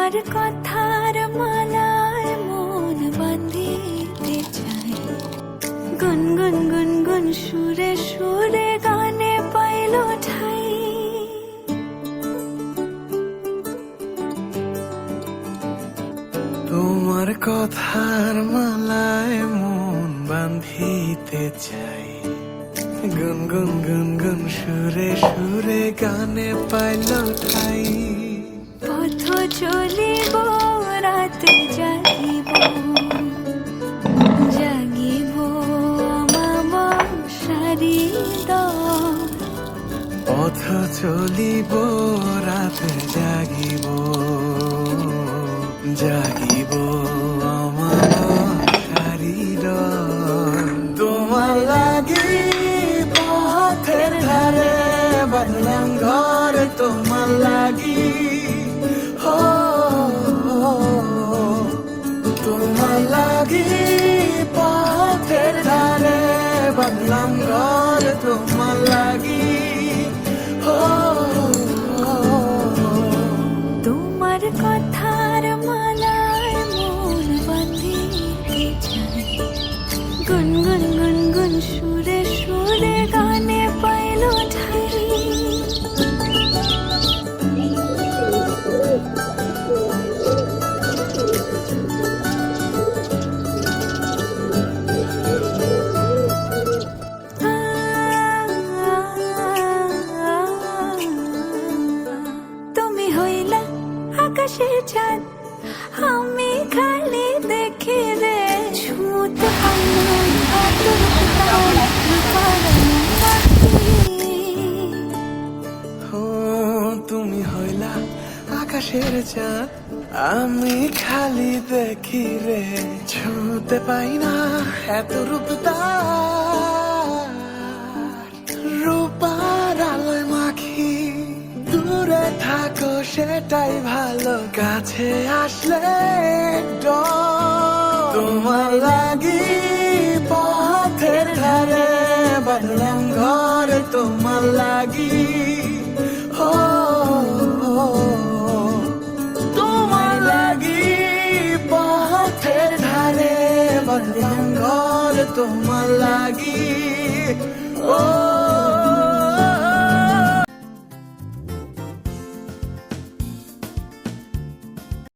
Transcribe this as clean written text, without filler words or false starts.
তোমার কথার মালায় মন বাঁধিতে চাই, গুনগুন গুনগুন সুরে সুরে গানে পাইল ঠাই। তোমার কথার মালায় মন বাঁধিতে চাই, গুনগুন গুনগুন সুরে সুরে গানে পাইল ঠাই। পথ চলিব রাতে জাগিব, জাগিব আমার শারীর। পথ চলিব রাতে জাগিব, জাগিব আমার শারীর। তোমার লাগি পথের ধারে বাঁধলাম ঘর, তোমার লাগি হো, তোমার লাগি পথের ধারে বাঁধলাম ঘর, তোমার লাগি হো। তোমার কথার মালায় মন বাঁধিতে চাই, গুনগুন গুনগুন সুরে সুরে গানে পাইল ঠাই। তুমি হইলা আকাশের চাঁদ, আমি খালি দেখি রে, ছুঁতে পারলাম আতর ও তুমি হইলা আকাশের চাঁদ, আমি খালি দেখি রে, ছুঁতে পাই না এত রূপদার। রূপার আলোয় মাখি, দূরে থাকো সেটাই ভালো, কাছে আসলে ডর। তোমার লাগি পথের ধারে বাঁধলাম ঘর, তোমার লাগি হো, তোমার লাগি পথের ধারে বাঁধলাম ঘর, তোমার লাগি ও।